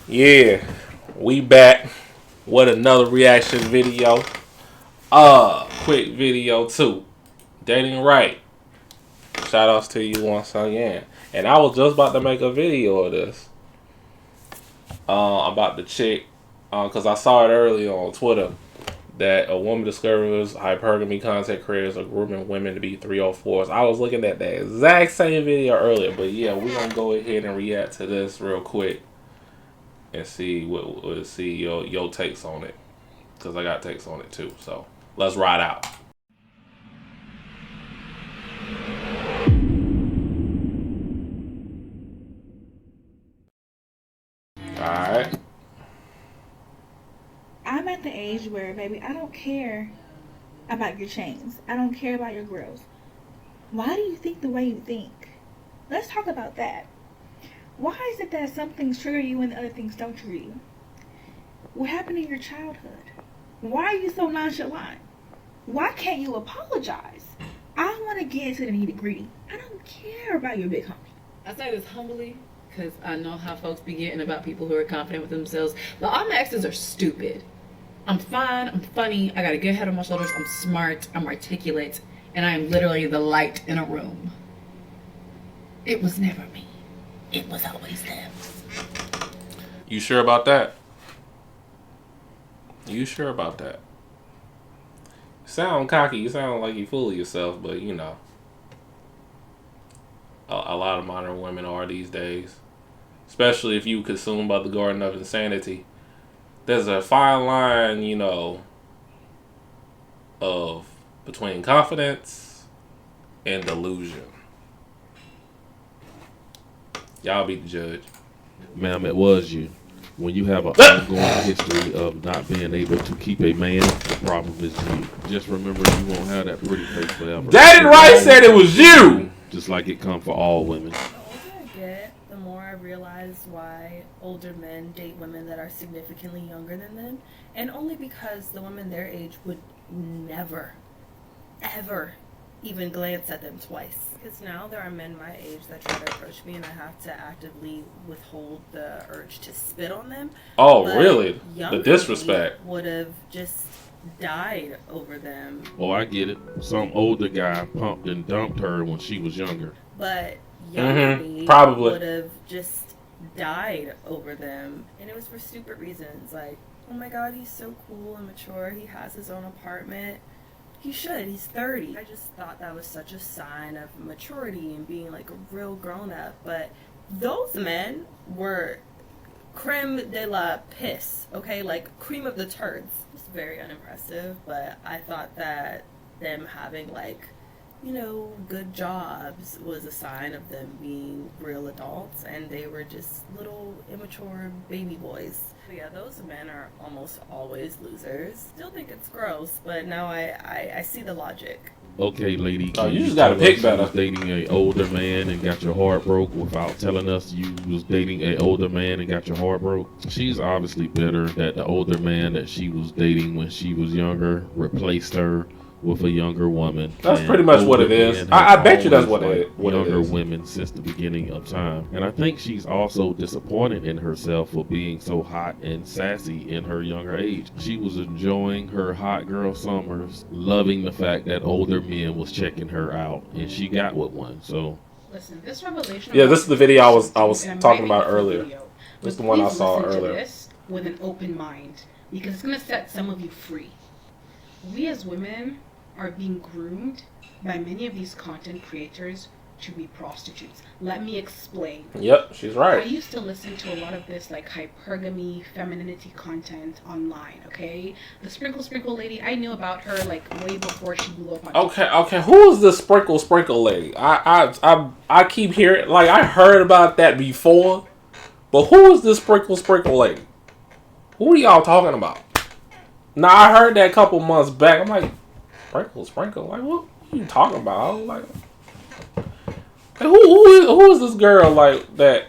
Yeah, we back with another reaction video. Quick video too. Dating right. Shout outs to you once again. And I was just about to make a video of this. About the chick. Cause I saw it earlier on Twitter that a woman discovers hypergamy content creators are grooming women to be 304s. I was looking at that exact same video earlier, but yeah, we're gonna go ahead and react to this real quick and see see your takes on it, because I got takes on it too. So let's ride out. All right. I'm at the age where, baby, I don't care about your chains. I don't care about your grills. Why do you think the way you think? Let's talk about that. Why is it that some things trigger you and other things don't trigger you? What happened in your childhood? Why are you so nonchalant? Why can't you apologize? I want to get into the nitty gritty. I don't care about your big homie. I say this humbly because I know how folks be getting about people who are confident with themselves. But all my exes are stupid. I'm fine, I'm funny, I got a good head on my shoulders, I'm smart, I'm articulate, and I am literally the light in a room. It was never me. It was always them. You sure about that? You sure about that? You sound cocky. You sound like you full of yourself, but you know, a lot of modern women are these days. Especially if you consume by the Garden of Insanity. There's a fine line, you know, of between confidence and delusion. Y'all be the judge. Ma'am, it was you. When you have an ongoing history of not being able to keep a man, the problem is you. Just remember, you won't have that pretty face forever. Daddy Rice said it was you! Just like it come for all women. The older I get, the more I realize why older men date women that are significantly younger than them, and only because the women their age would never, ever even glance at them twice. Because now there are men my age that try to approach me and I have to actively withhold the urge to spit on them. Oh, But really? The younger disrespect. me would have just died over them. Oh, I get it. Some older guy pumped and dumped her when she was younger. But younger me probably would have just died over them. And it was for stupid reasons. Like, oh my god, he's so cool and mature. He has his own apartment. He should. He's 30. I just thought that was such a sign of maturity and being like a real grown up. But those men were creme de la piss, okay? Like cream of the turds. It's very unimpressive, but I thought that them having like, you know, good jobs was a sign of them being real adults, and they were just little immature baby boys. But yeah, those men are almost always losers. Still think it's gross, but now I see the logic. Okay, lady, Oh, can you you just gotta tell pick us you better. was dating an older man and got your heart broke without telling us you was dating an older man and got your heart broke? She's obviously bitter that the older man that she was dating when she was younger replaced her with a younger woman. That's And pretty much what it older is. men I have bet you that's always what it liked what it younger is. women since the beginning of time. And I think she's also disappointed in herself for being so hot and sassy in her younger age. She was enjoying her hot girl summers, loving the fact that older men was checking her out, and she got with one. So Listen, this revelation. Yeah, this is the video I was and talking might be about the full earlier. video, This is but the one I please saw listen to earlier. this with an open mind, because it's gonna set some of you free. We as women are being groomed by many of these content creators to be prostitutes. Let me explain. Yep, she's I right. used to listen to a lot of this like hypergamy, femininity content online, okay? The sprinkle lady, I knew about her like way before she blew up on Okay. Who is this sprinkle lady? I keep hearing, like, I heard about that before, but who is this sprinkle lady? Who are y'all talking about? Now I heard that a couple months back. I'm like, sprinkle. Like, what are you talking about? I was like who is this girl like that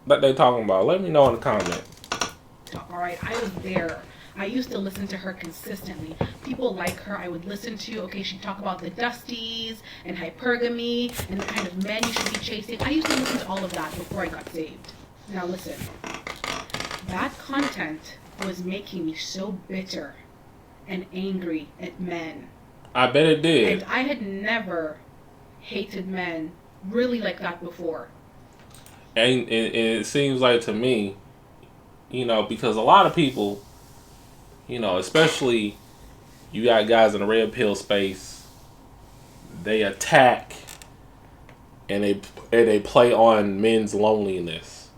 they talking about? Let me know in the comment. All right, I was there. I used to listen to her consistently. People like her, I would listen to. Okay, she'd talk about the dusties and hypergamy and the kind of men you should be chasing. I used to listen to all of that before I got saved. Now listen, That content was making me so bitter and angry at men. I bet it did. And I had never hated men really like that before. And it seems like to me, because a lot of people, especially you got guys in the red pill space, they attack and they play on men's loneliness.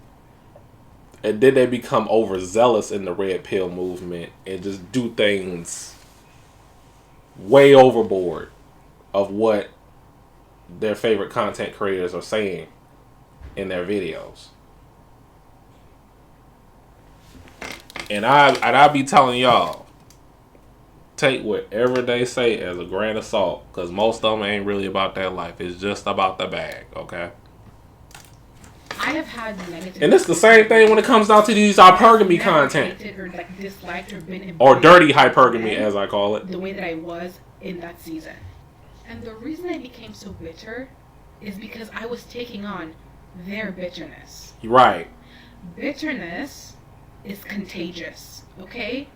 And then they become overzealous in the red pill movement and just do things way overboard of what their favorite content creators are saying in their videos. And I be telling y'all, take whatever they say as a grain of salt, because most of them ain't really about that life. It's just about the bag, okay? I have had negative... And it's the same thing when it comes down to these hypergamy content. Or disliked or been... Or dirty hypergamy, as I call it. The way that I was in that season. And the reason I became so bitter is because I was taking on their bitterness. Right. Bitterness is contagious, okay?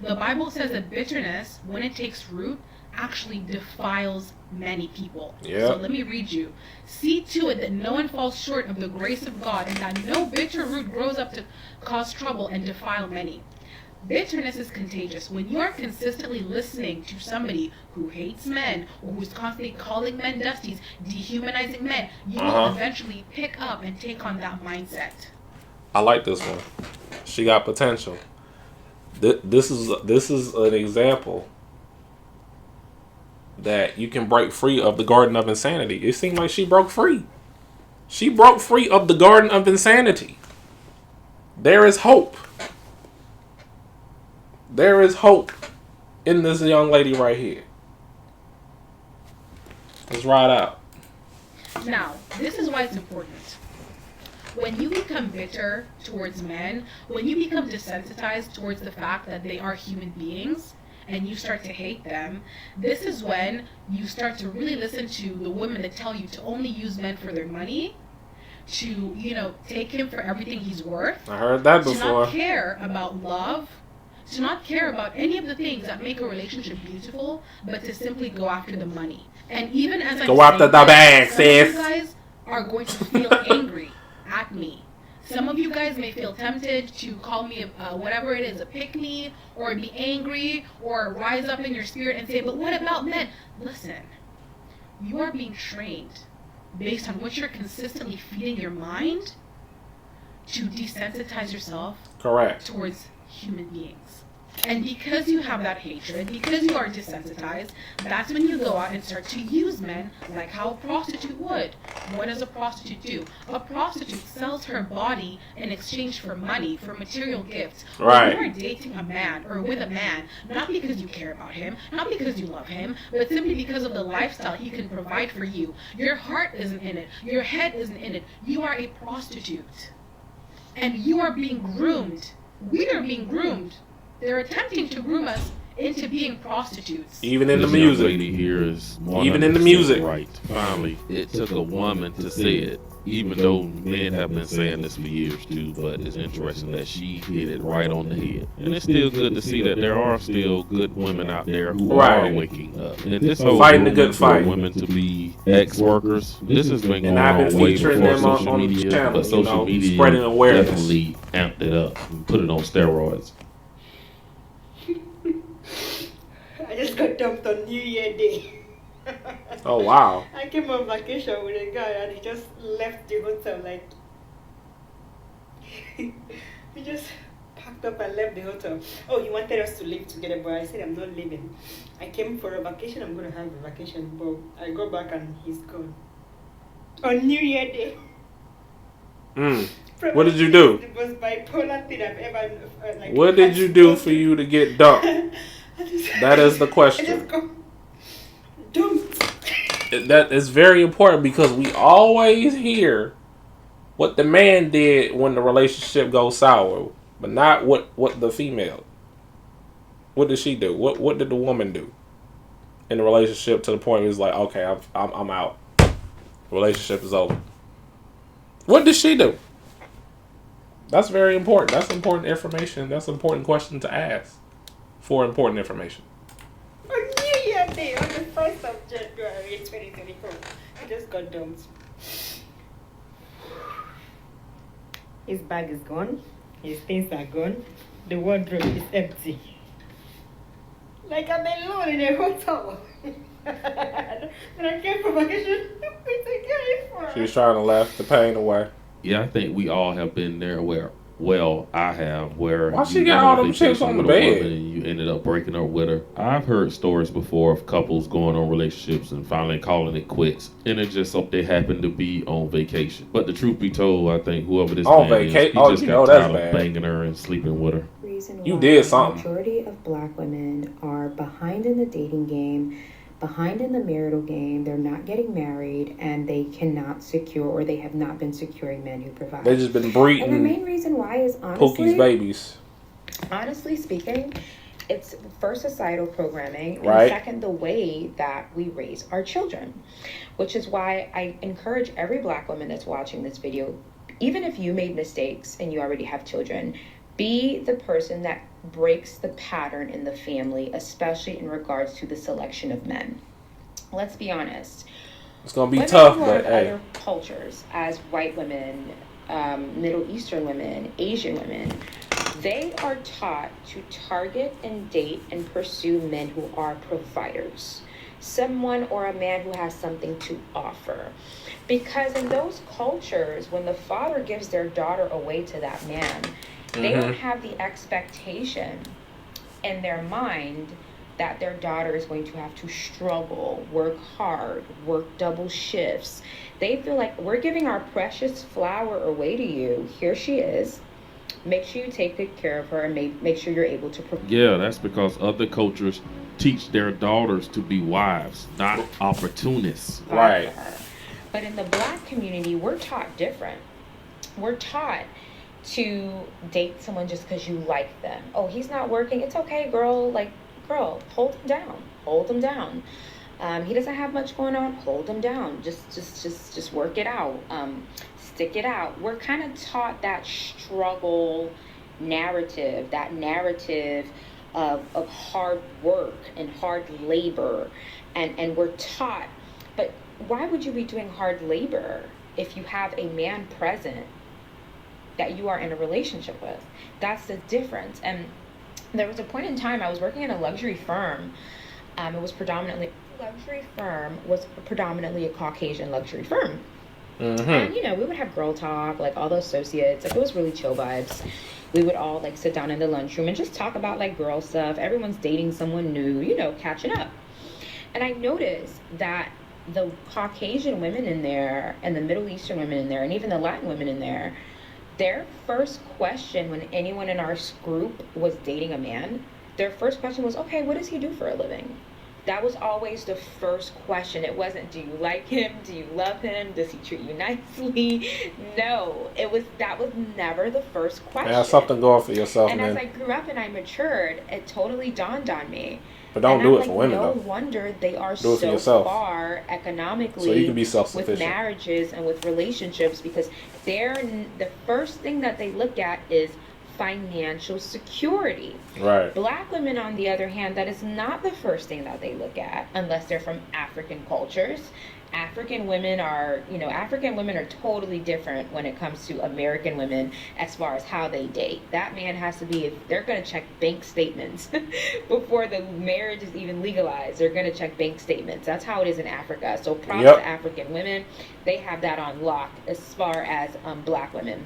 The Bible says that bitterness, when it takes root, actually defiles many people. Yeah. So let me read you. See to it that no one falls short of the grace of God, and that no bitter root grows up to cause trouble and defile many. Bitterness is contagious. When you are consistently listening to somebody who hates men, or who's constantly calling men dusties, dehumanizing men, you will eventually pick up and take on that mindset. I like this one. She got potential. This is an example that you can break free of the garden of insanity. It seemed like she broke free. She broke free of the garden of insanity. There is hope. There is hope in this young lady right here. Let's ride out. Now, this is why it's important. When you become bitter towards men, when you become desensitized towards the fact that they are human beings, and you start to hate them, this is when you start to really listen to the women that tell you to only use men for their money, to, take him for everything he's worth. I heard that before. To not care about love, to not care about any of the things that make a relationship beautiful, but to simply go after the money. And even as I go after the bag, sis. You guys are going to feel angry at me. Some of you guys may feel tempted to call me whatever it is, a pick-me, or be angry, or rise up in your spirit and say, but what about men? Listen, you are being trained based on what you're consistently feeding your mind to desensitize yourself towards human beings. And because you have that hatred, because you are desensitized, that's when you go out and start to use men like how a prostitute would. What does a prostitute do? A prostitute sells her body in exchange for money, for material gifts. Right. When you are dating a man or with a man, not because you care about him, not because you love him, but simply because of the lifestyle he can provide for you. Your heart isn't in it. Your head isn't in it. You are a prostitute. And you are being groomed. We are being groomed. They're attempting to groom us into being prostitutes. Even in the This music. young lady here is Even in the music. right. Finally, it took a woman to say it. Even though men have been saying this for years too, but it's interesting that she hit it right on the head. And it's still good to see that there are still good women out there who are waking up. And this whole fighting the good fight. for women to be ex-workers, this has been going And I've on been way featuring before them social on the media, channel, but social media spreading awareness. definitely amped it up and put it on steroids. I just got dumped on New Year Day. Oh, wow. I came on vacation with a guy and he just left the hotel like he just packed up and left the hotel. Oh, he wanted us to live together, but I said I'm not leaving. I came for a vacation, I'm gonna have a vacation, but I go back and he's gone. On New Year Day. What did you do? The most bipolar thing I've ever what did you do for you to get dumped? That is the I question. just go dumped. That is very important because we always hear what the man did when the relationship goes sour, but not what the female. What did she do? What did the woman do in the relationship to the point where it's like, okay, I'm out. The relationship is over. What did she do? That's very important. That's important information. That's an important question to ask for important information. On New Year Day, on the 1st of January 2024, I just got dumped. His bag is gone. His things are gone. The wardrobe is empty. Like I'm alone in a hotel. And I came from vacation. She was trying to laugh the pain away. Yeah, I think we all have been there where, well, I have, where Why she you got went all on them chips vacation on the with a bed? woman and you ended up breaking up with her. I've heard stories before of couples going on relationships and finally calling it quits, and it just so they happen to be on vacation. But the truth be told, I think whoever this On man is, he vacation? Oh, just you got know that's tired of bad. banging her and sleeping with her. Reason You why did the something. majority of black women are behind in the dating game, behind in the marital game. They're not getting married, and they cannot secure, or they have not been securing men who provide. They just been And the breeding main reason why is Pookie's babies. honestly speaking, it's first societal programming, and Right. second, the way that we raise our children, which is why I encourage every black woman that's watching this video, even if you made mistakes and you already have children, be the person that breaks the pattern in the family, especially in regards to the selection of men. Let's be honest. It's gonna be Women tough, who are but of hey, other cultures, as white women, Middle Eastern women, Asian women, they are taught to target and date and pursue men who are providers, someone or a man who has something to offer. Because in those cultures, when the father gives their daughter away to that man, they don't have the expectation in their mind that their daughter is going to have to struggle, work hard, work double shifts. They feel like, we're giving our precious flower away to you. Here she is. Make sure you take good care of her, and make sure you're able to provide. Yeah, that's because other cultures teach their daughters to be wives, not opportunists. Right. for her. But in the black community, we're taught different. We're taught to date someone just because you like them. Oh, he's not working. It's okay, girl. Like, girl, hold him down. Hold him down. He doesn't have much going on. Hold him down. Just work it out. Stick it out. We're kind of taught that struggle narrative, that narrative of hard work and hard labor, and we're taught. But why would you be doing hard labor if you have a man present that you are in a relationship with? That's the difference. And there was a point in time I was working in a luxury firm. It was predominantly a Caucasian luxury firm. And you know, we would have girl talk, like all the associates, like it was really chill vibes. We would all like sit down in the lunchroom and just talk about like girl stuff. Everyone's dating someone new, you know, catching up. And I noticed that the Caucasian women in there, and the Middle Eastern women in there, and even the Latin women in there, their first question when anyone in our group was dating a man, their first question was, okay, what does he do for a living? That was always the first question. It wasn't, do you like him? Do you love him? Does he treat you nicely? No, that was never the first question. have something going for yourself, and man. as I grew up and I matured, it totally dawned on me. But don't And do I'm it for like, women, no though. wonder they are Do it for so yourself. far economically So you can be with self-sufficient. marriages and with relationships, because the first thing that they look at is financial security. Right. Black women, on the other hand, that is not the first thing that they look at unless they're from African cultures. African women are totally different when it comes to American women as far as how they date. That man has to be, if they're going to check bank statements before the marriage is even legalized, they're going to check bank statements. That's how it is in Africa. So props to African women. They have that on lock as far as black women.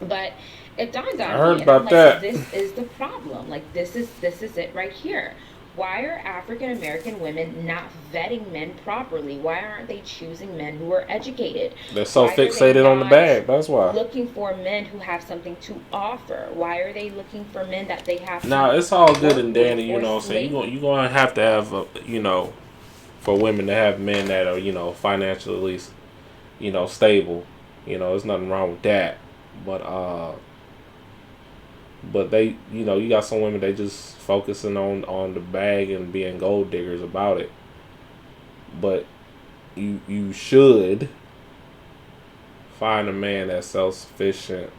But it dawned on me, heard and about I'm like, that. this is the problem. Like, this is it right here. Why are African American women not vetting men properly? Why aren't they choosing men who are educated? They're so Why are they fixated on the not bag. That's why. looking for men who have something to offer? Why are they looking for men that they have? Now, it's all good and dandy, you or know what I'm saying? slave? You're going to have, you know, for women to have men that are, you know, financially, you know, stable. You know, there's nothing wrong with that. But they, you know, you got some women, they just focusing on the bag and being gold diggers about it. But you should find a man that's self-sufficient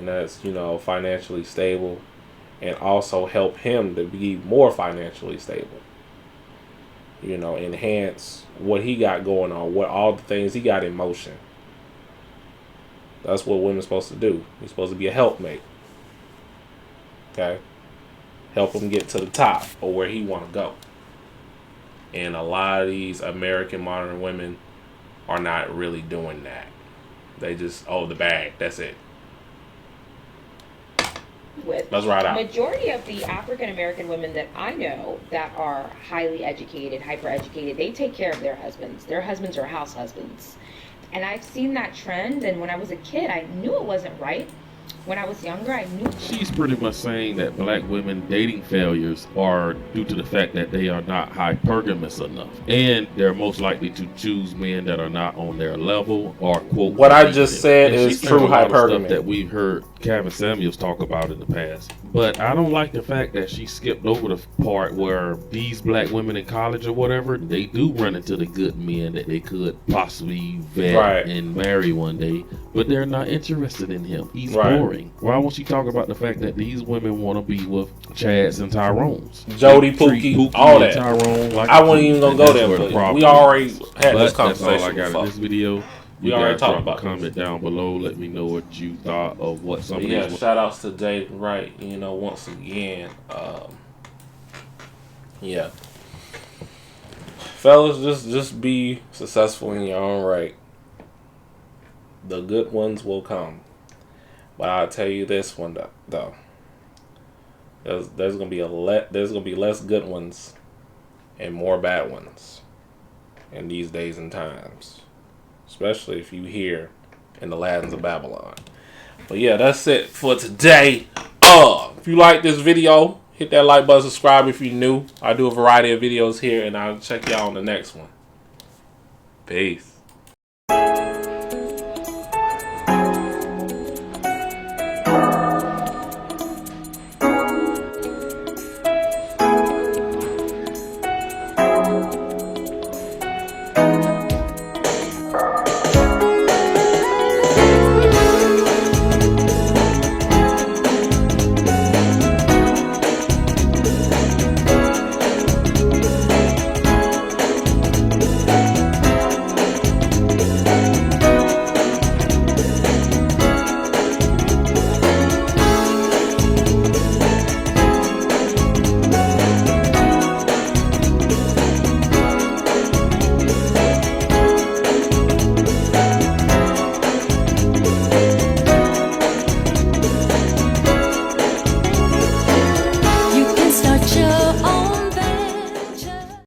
and that's, financially stable, and also help him to be more financially stable. Enhance what he got going on, what all the things he got in motion. That's what women's supposed to do. You're supposed to be a helpmate. Okay? Help him get to the top or where he want to go. And a lot of these American modern women are not really doing that. They just, the bag, that's it. Let's ride out. Majority of the African American women that I know that are highly educated, hyper educated, they take care of their husbands. Their husbands are house husbands. And I've seen that trend, and when I was a kid, I knew it wasn't right. When I was younger, I knew. She's pretty much saying that black women dating failures are due to the fact that they are not hypergamous enough. And they're most likely to choose men that are not on their level or quote. What I just said is true hypergamy. Stuff that we've heard Kevin Samuels talk about in the past. But I don't like the fact that she skipped over the part where these black women in college or whatever, they do run into the good men that they could possibly vet and marry one day, but they're not interested in him. He's boring. Why won't she talk about the fact that these women want to be with Chads and Tyrones? Jody, Pookie, all that. Tyrone, I wasn't even going to go there, but we already had this conversation. That's all I got in this video. We already talked about it. Comment down below. Let me know what you thought of what some of these. Yeah, shout outs to Dave Wright. Once again, yeah, fellas, just be successful in your own right. The good ones will come, but I'll tell you this one though. There's gonna be less good ones and more bad ones in these days and times. Especially if you hear in the lands of Babylon. But yeah, that's it for today. If you like this video, hit that like button, subscribe if you're new. I do a variety of videos here, and I'll check y'all on the next one. Peace.